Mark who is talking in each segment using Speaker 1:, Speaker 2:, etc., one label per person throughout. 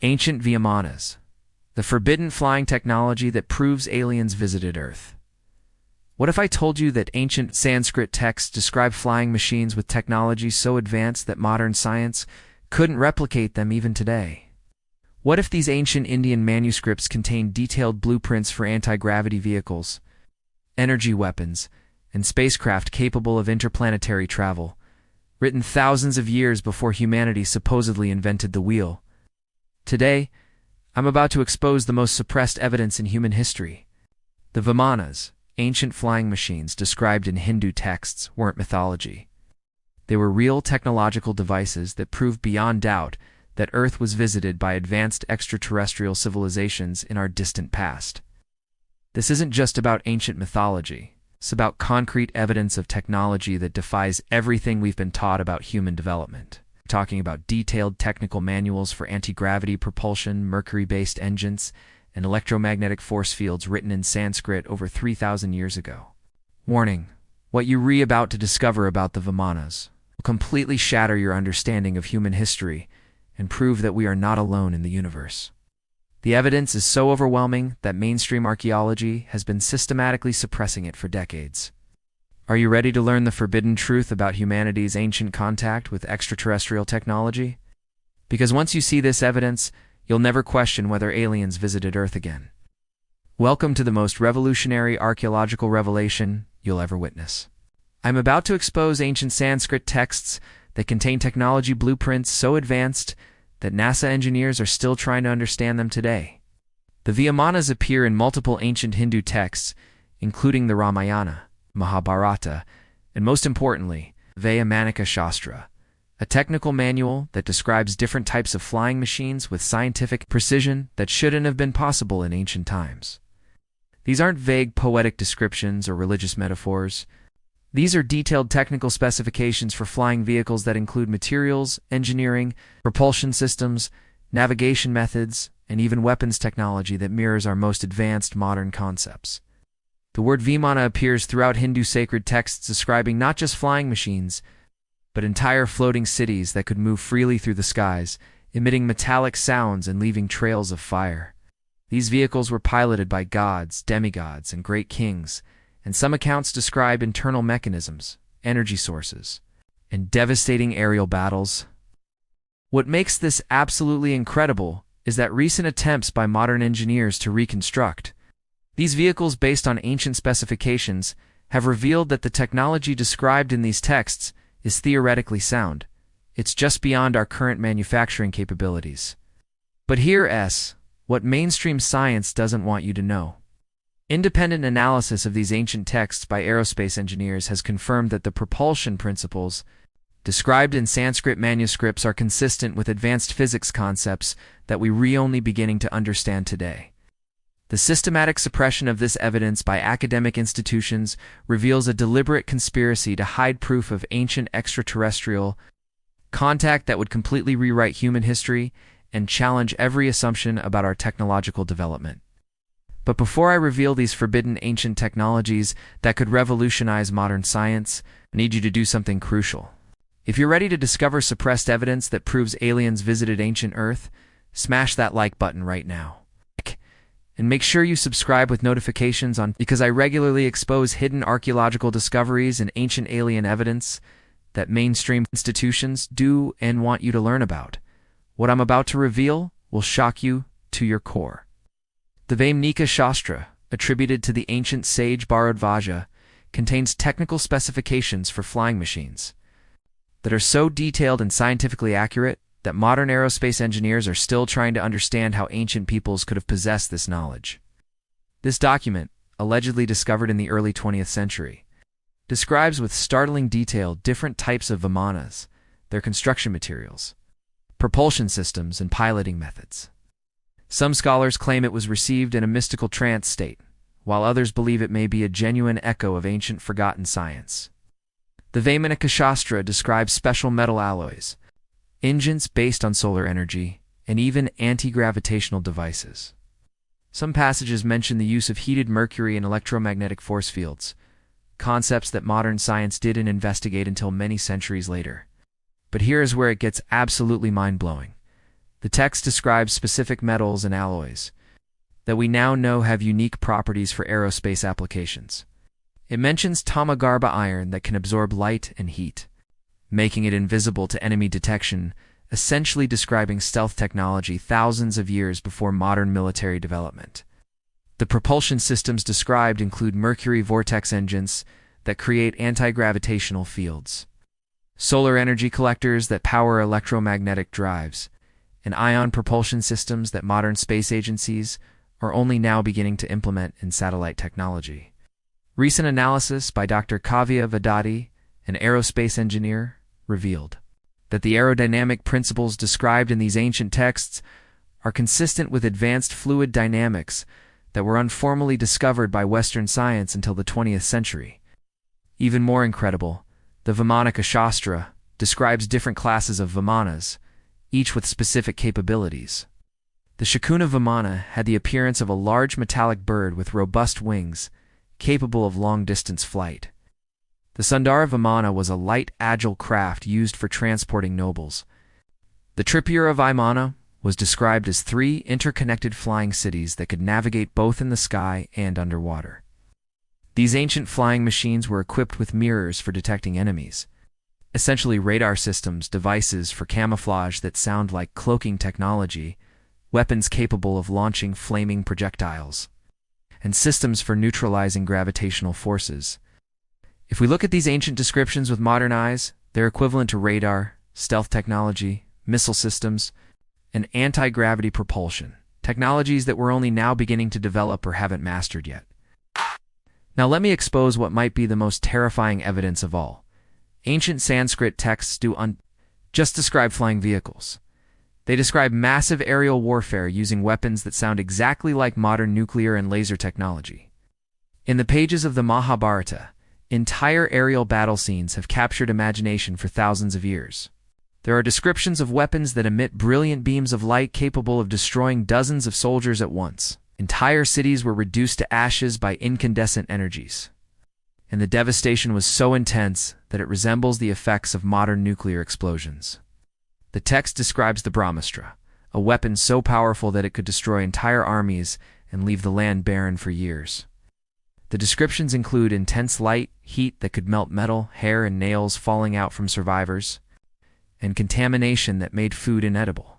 Speaker 1: Ancient Vimanas, the forbidden flying technology that proves aliens visited Earth. What if I told you that ancient Sanskrit texts describe flying machines with technology so advanced that modern science couldn't replicate them even today? What if these ancient Indian manuscripts contain detailed blueprints for anti-gravity vehicles, energy weapons, and spacecraft capable of interplanetary travel, written thousands of years before humanity supposedly invented the wheel? Today, I'm about to expose the most suppressed evidence in human history. The Vimanas, ancient flying machines described in Hindu texts, weren't mythology. They were real technological devices that proved beyond doubt that Earth was visited by advanced extraterrestrial civilizations in our distant past. This isn't just about ancient mythology. It's about concrete evidence of technology that defies everything we've been taught about human development. We're talking about detailed technical manuals for anti-gravity propulsion, mercury-based engines, and electromagnetic force fields written in Sanskrit over 3,000 years ago. Warning: what you about to discover about the Vimanas will completely shatter your understanding of human history and prove that we are not alone in the universe. The evidence is so overwhelming that mainstream archaeology has been systematically suppressing it for decades. Are you ready to learn the forbidden truth about humanity's ancient contact with extraterrestrial technology? Because once you see this evidence, you'll never question whether aliens visited Earth again. Welcome to the most revolutionary archaeological revelation you'll ever witness. I'm about to expose ancient Sanskrit texts that contain technology blueprints so advanced that NASA engineers are still trying to understand them today. The Vimanas appear in multiple ancient Hindu texts, including the Ramayana, Mahabharata, and most importantly, Vaimanika Shastra, a technical manual that describes different types of flying machines with scientific precision that shouldn't have been possible in ancient times. These aren't vague poetic descriptions or religious metaphors. These are detailed technical specifications for flying vehicles that include materials, engineering, propulsion systems, navigation methods, and even weapons technology that mirrors our most advanced modern concepts. The word Vimana appears throughout Hindu sacred texts describing not just flying machines, but entire floating cities that could move freely through the skies, emitting metallic sounds and leaving trails of fire. These vehicles were piloted by gods, demigods, and great kings, and some accounts describe internal mechanisms, energy sources, and devastating aerial battles. What makes this absolutely incredible is that recent attempts by modern engineers to reconstruct these vehicles based on ancient specifications have revealed that the technology described in these texts is theoretically sound. It's just beyond our current manufacturing capabilities. But here's what mainstream science doesn't want you to know. Independent analysis of these ancient texts by aerospace engineers has confirmed that the propulsion principles described in Sanskrit manuscripts are consistent with advanced physics concepts that we're only beginning to understand today. The systematic suppression of this evidence by academic institutions reveals a deliberate conspiracy to hide proof of ancient extraterrestrial contact that would completely rewrite human history and challenge every assumption about our technological development. But before I reveal these forbidden ancient technologies that could revolutionize modern science, I need you to do something crucial. If you're ready to discover suppressed evidence that proves aliens visited ancient Earth, smash that like button right now. And make sure you subscribe with notifications on, because I regularly expose hidden archaeological discoveries and ancient alien evidence that mainstream institutions do and want you to learn about. What I'm about to reveal will shock you to your core. The Vaimanika Shastra, attributed to the ancient sage Bharadvaja, contains technical specifications for flying machines that are so detailed and scientifically accurate that modern aerospace engineers are still trying to understand how ancient peoples could have possessed this knowledge. This document, allegedly discovered in the early 20th century, describes with startling detail different types of Vimanas, their construction materials, propulsion systems, and piloting methods. Some scholars claim it was received in a mystical trance state, while others believe it may be a genuine echo of ancient forgotten science. The Vaimanika Shastra describes special metal alloys, engines based on solar energy, and even anti-gravitational devices. Some passages mention the use of heated mercury and electromagnetic force fields, concepts that modern science didn't investigate until many centuries later. But here is where it gets absolutely mind-blowing. The text describes specific metals and alloys that we now know have unique properties for aerospace applications. It mentions Tamagarba iron that can absorb light and heat, making it invisible to enemy detection, essentially describing stealth technology thousands of years before modern military development. The propulsion systems described include mercury vortex engines that create anti-gravitational fields, solar energy collectors that power electromagnetic drives, and ion propulsion systems that modern space agencies are only now beginning to implement in satellite technology. Recent analysis by Dr. Kavya Vedati, an aerospace engineer, revealed that the aerodynamic principles described in these ancient texts are consistent with advanced fluid dynamics that were informally discovered by Western science until the 20th century. Even more incredible, the Vaimanika Shastra describes different classes of Vimanas, each with specific capabilities. The Shakuna Vimana had the appearance of a large metallic bird with robust wings, capable of long-distance flight. The Sundara Vimana was a light, agile craft used for transporting nobles. The Tripura Vimana was described as 3 interconnected flying cities that could navigate both in the sky and underwater. These ancient flying machines were equipped with mirrors for detecting enemies, essentially radar systems, devices for camouflage that sound like cloaking technology, weapons capable of launching flaming projectiles, and systems for neutralizing gravitational forces. If we look at these ancient descriptions with modern eyes, they're equivalent to radar, stealth technology, missile systems, and anti-gravity propulsion, technologies that we're only now beginning to develop or haven't mastered yet. Now let me expose what might be the most terrifying evidence of all. Ancient Sanskrit texts just describe flying vehicles. They describe massive aerial warfare using weapons that sound exactly like modern nuclear and laser technology. In the pages of the Mahabharata, entire aerial battle scenes have captured imagination for thousands of years. There are descriptions of weapons that emit brilliant beams of light capable of destroying dozens of soldiers at once. Entire cities were reduced to ashes by incandescent energies. And the devastation was so intense that it resembles the effects of modern nuclear explosions. The text describes the Brahmastra, a weapon so powerful that it could destroy entire armies and leave the land barren for years. The descriptions include intense light, heat that could melt metal, hair and nails falling out from survivors, and contamination that made food inedible.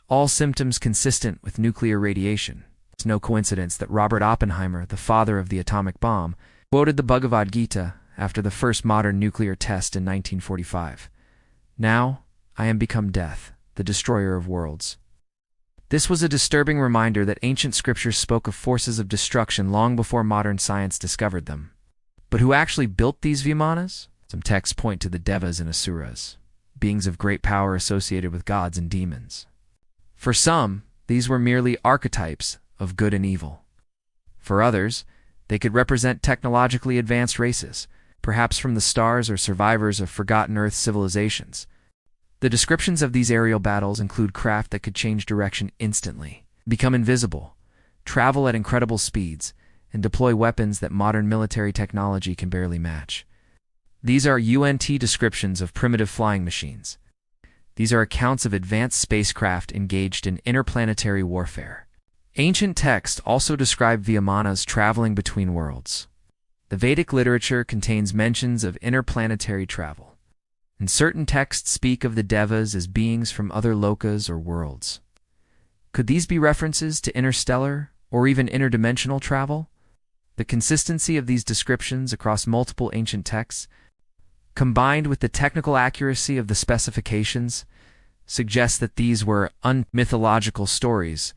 Speaker 1: All symptoms consistent with nuclear radiation. It's no coincidence that Robert Oppenheimer, the father of the atomic bomb, quoted the Bhagavad Gita after the first modern nuclear test in 1945. Now, I am become death, the destroyer of worlds. This was a disturbing reminder that ancient scriptures spoke of forces of destruction long before modern science discovered them. But who actually built these Vimanas? Some texts point to the Devas and Asuras, beings of great power associated with gods and demons. For some, these were merely archetypes of good and evil. For others, they could represent technologically advanced races, perhaps from the stars or survivors of forgotten Earth civilizations. The descriptions of these aerial battles include craft that could change direction instantly, become invisible, travel at incredible speeds, and deploy weapons that modern military technology can barely match. These are UNT descriptions of primitive flying machines. These are accounts of advanced spacecraft engaged in interplanetary warfare. Ancient texts also describe Vimanas traveling between worlds. The Vedic literature contains mentions of interplanetary travel, and certain texts speak of the Devas as beings from other lokas or worlds. Could these be references to interstellar or even interdimensional travel? The consistency of these descriptions across multiple ancient texts, combined with the technical accuracy of the specifications, suggests that these were unmythological stories,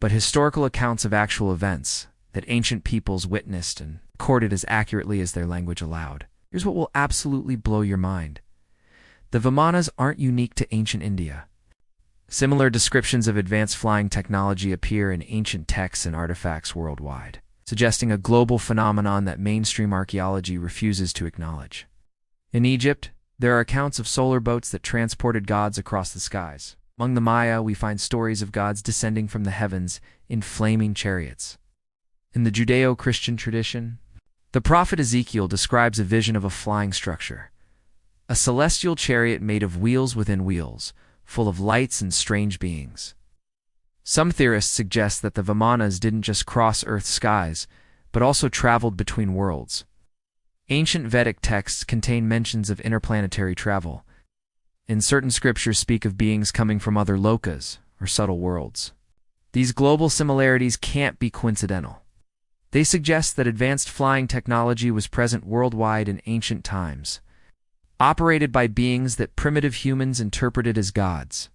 Speaker 1: but historical accounts of actual events that ancient peoples witnessed and recorded as accurately as their language allowed. Here's what will absolutely blow your mind. The Vimanas aren't unique to ancient India. Similar descriptions of advanced flying technology appear in ancient texts and artifacts worldwide, suggesting a global phenomenon that mainstream archaeology refuses to acknowledge. In Egypt, there are accounts of solar boats that transported gods across the skies. Among the Maya, we find stories of gods descending from the heavens in flaming chariots. In the Judeo-Christian tradition, the prophet Ezekiel describes a vision of a flying structure, a celestial chariot made of wheels within wheels, full of lights and strange beings. Some theorists suggest that the Vimanas didn't just cross Earth's skies, but also traveled between worlds. Ancient Vedic texts contain mentions of interplanetary travel, and certain scriptures speak of beings coming from other lokas, or subtle worlds. These global similarities can't be coincidental. They suggest that advanced flying technology was present worldwide in ancient times, operated by beings that primitive humans interpreted as gods,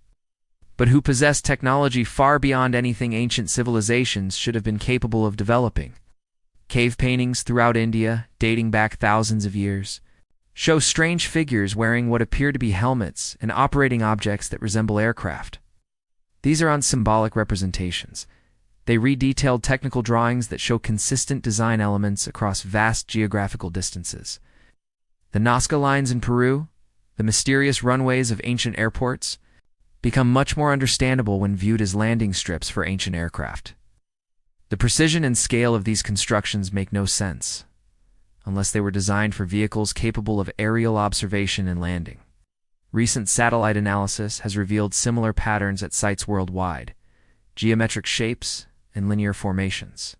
Speaker 1: but who possessed technology far beyond anything ancient civilizations should have been capable of developing. Cave paintings throughout India, dating back thousands of years, show strange figures wearing what appear to be helmets and operating objects that resemble aircraft. These are symbolic representations. They read detailed technical drawings that show consistent design elements across vast geographical distances. The Nazca lines in Peru, the mysterious runways of ancient airports, become much more understandable when viewed as landing strips for ancient aircraft. The precision and scale of these constructions make no sense, unless they were designed for vehicles capable of aerial observation and landing. Recent satellite analysis has revealed similar patterns at sites worldwide, geometric shapes and linear formations,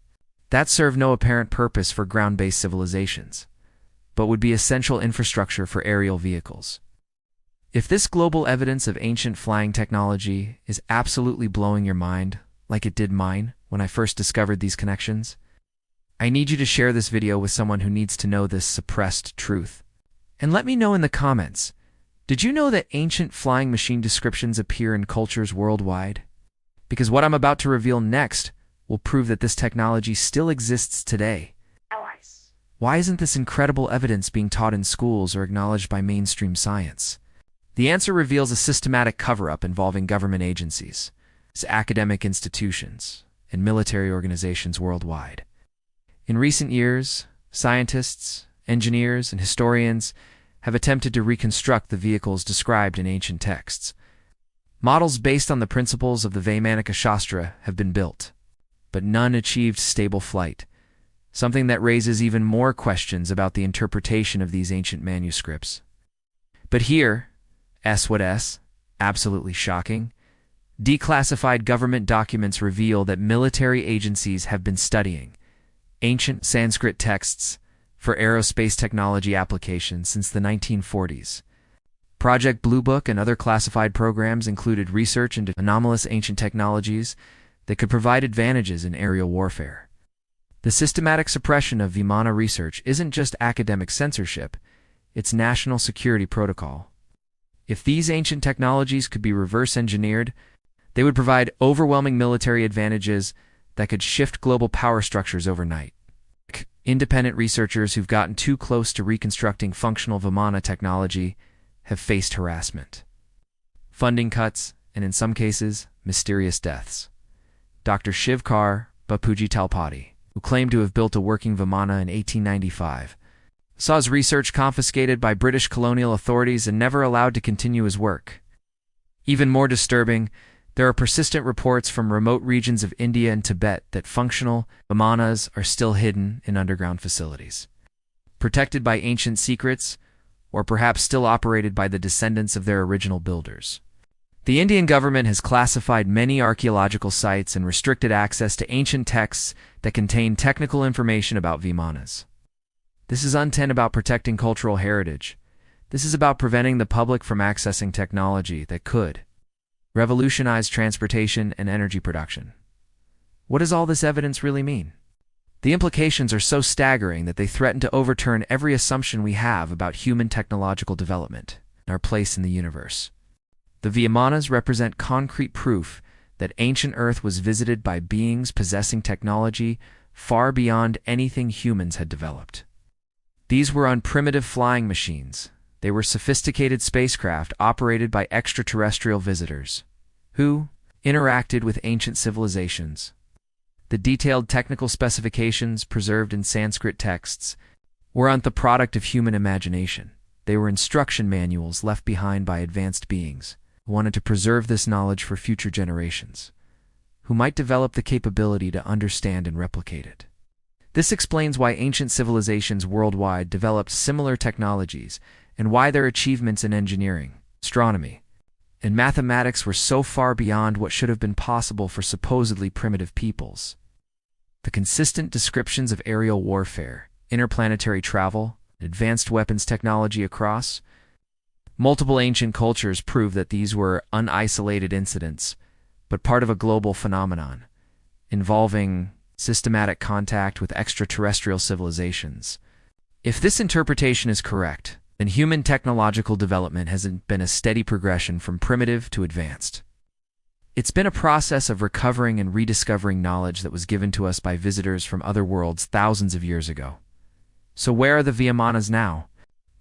Speaker 1: that serve no apparent purpose for ground-based civilizations, but would be essential infrastructure for aerial vehicles. If this global evidence of ancient flying technology is absolutely blowing your mind, like it did mine when I first discovered these connections, I need you to share this video with someone who needs to know this suppressed truth. And let me know in the comments, did you know that ancient flying machine descriptions appear in cultures worldwide? Because what I'm about to reveal next will prove that this technology still exists today. Why isn't this incredible evidence being taught in schools or acknowledged by mainstream science? The answer reveals a systematic cover-up involving government agencies, academic institutions, and military organizations worldwide. In recent years, scientists, engineers, and historians have attempted to reconstruct the vehicles described in ancient texts. Models based on the principles of the Vaimanika Shastra have been built, but none achieved stable flight, something that raises even more questions about the interpretation of these ancient manuscripts. But here, absolutely shocking, declassified government documents reveal that military agencies have been studying ancient Sanskrit texts for aerospace technology applications since the 1940s. Project Blue Book and other classified programs included research into anomalous ancient technologies that could provide advantages in aerial warfare. The systematic suppression of Vimana research isn't just academic censorship, it's national security protocol. If these ancient technologies could be reverse-engineered, they would provide overwhelming military advantages that could shift global power structures overnight. Independent researchers who've gotten too close to reconstructing functional Vimana technology have faced harassment, funding cuts, and in some cases, mysterious deaths. Dr. Shivkar Bapuji Talpati, who claimed to have built a working Vimana in 1895, saw his research confiscated by British colonial authorities and never allowed to continue his work. Even more disturbing, there are persistent reports from remote regions of India and Tibet that functional Vimanas are still hidden in underground facilities, protected by ancient secrets, or perhaps still operated by the descendants of their original builders. The Indian government has classified many archaeological sites and restricted access to ancient texts that contain technical information about Vimanas. This is about protecting cultural heritage. This is about preventing the public from accessing technology that could revolutionize transportation and energy production. What does all this evidence really mean? The implications are so staggering that they threaten to overturn every assumption we have about human technological development and our place in the universe. The Vimanas represent concrete proof that ancient Earth was visited by beings possessing technology far beyond anything humans had developed. These were primitive flying machines. They were sophisticated spacecraft operated by extraterrestrial visitors who interacted with ancient civilizations. The detailed technical specifications preserved in Sanskrit texts were the product of human imagination. They were instruction manuals left behind by advanced beings who wanted to preserve this knowledge for future generations, who might develop the capability to understand and replicate it. This explains why ancient civilizations worldwide developed similar technologies and why their achievements in engineering, astronomy, and mathematics were so far beyond what should have been possible for supposedly primitive peoples. The consistent descriptions of aerial warfare, interplanetary travel, advanced weapons technology across multiple ancient cultures prove that these were unisolated incidents, but part of a global phenomenon involving systematic contact with extraterrestrial civilizations. If this interpretation is correct, then human technological development has been a steady progression from primitive to advanced. It's been a process of recovering and rediscovering knowledge that was given to us by visitors from other worlds thousands of years ago. So where are the Vimanas now?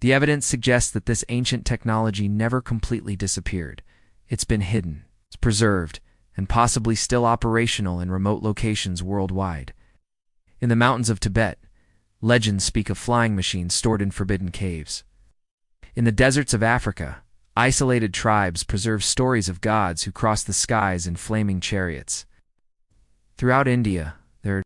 Speaker 1: The evidence suggests that this ancient technology never completely disappeared. It's been hidden, it's preserved, and possibly still operational in remote locations worldwide. In the mountains of Tibet, legends speak of flying machines stored in forbidden caves. In the deserts of Africa, isolated tribes preserve stories of gods who cross the skies in flaming chariots. Throughout India, there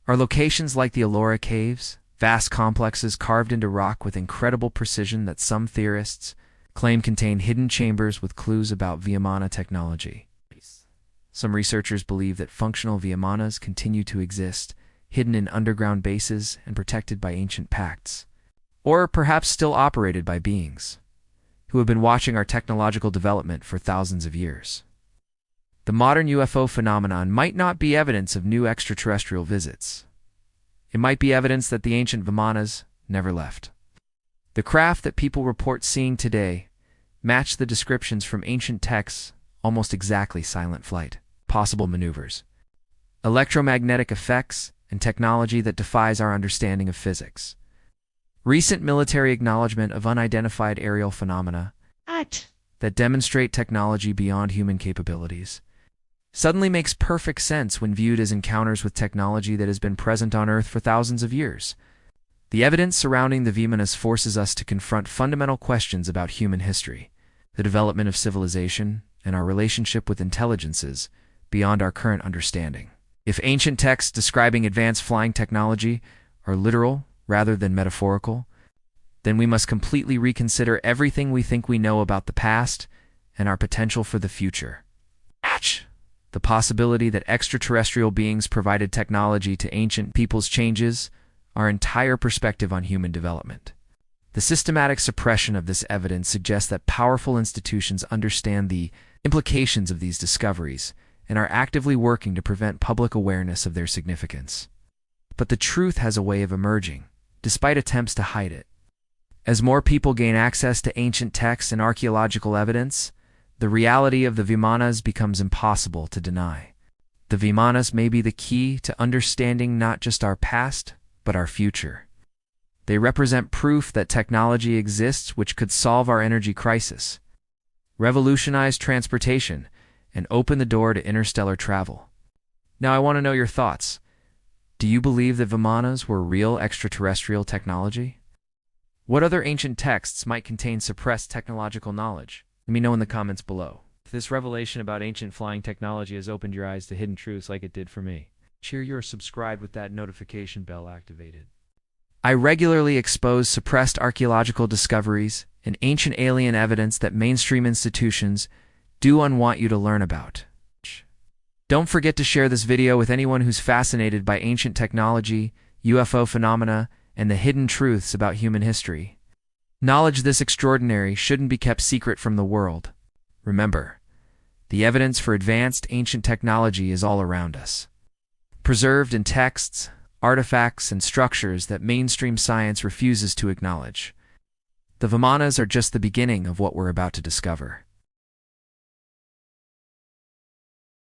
Speaker 1: are locations like the Ellora Caves, vast complexes carved into rock with incredible precision that some theorists claim contain hidden chambers with clues about Vimana technology. Some researchers believe that functional Vimanas continue to exist, hidden in underground bases and protected by ancient pacts, or perhaps still operated by beings who have been watching our technological development for thousands of years. The modern UFO phenomenon might not be evidence of new extraterrestrial visits. It might be evidence that the ancient Vimanas never left. The craft that people report seeing today match the descriptions from ancient texts almost exactly: silent flight, possible maneuvers, electromagnetic effects, and technology that defies our understanding of physics. Recent military acknowledgement of unidentified aerial phenomena that demonstrate technology beyond human capabilities suddenly makes perfect sense when viewed as encounters with technology that has been present on Earth for thousands of years. The evidence surrounding the Vimanas forces us to confront fundamental questions about human history, the development of civilization, and our relationship with intelligences beyond our current understanding. If ancient texts describing advanced flying technology are literal rather than metaphorical, then we must completely reconsider everything we think we know about the past and our potential for the future. The possibility that extraterrestrial beings provided technology to ancient peoples changes our entire perspective on human development. The systematic suppression of this evidence suggests that powerful institutions understand the implications of these discoveries and are actively working to prevent public awareness of their significance. But the truth has a way of emerging, despite attempts to hide it. As more people gain access to ancient texts and archaeological evidence, the reality of the Vimanas becomes impossible to deny. The Vimanas may be the key to understanding not just our past, but our future. They represent proof that technology exists which could solve our energy crisis, revolutionize transportation, and open the door to interstellar travel. Now I want to know your thoughts. Do you believe that Vimanas were real extraterrestrial technology? What other ancient texts might contain suppressed technological knowledge? Let me know in the comments below. If this revelation about ancient flying technology has opened your eyes to hidden truths like it did for me, cheer you're subscribed with that notification bell activated. I regularly expose suppressed archaeological discoveries and ancient alien evidence that mainstream institutions do want you to learn about. Don't forget to share this video with anyone who's fascinated by ancient technology, UFO phenomena, and the hidden truths about human history. Knowledge this extraordinary shouldn't be kept secret from the world. Remember, the evidence for advanced ancient technology is all around us, preserved in texts, artifacts, and structures that mainstream science refuses to acknowledge. The Vimanas are just the beginning of what we're about to discover.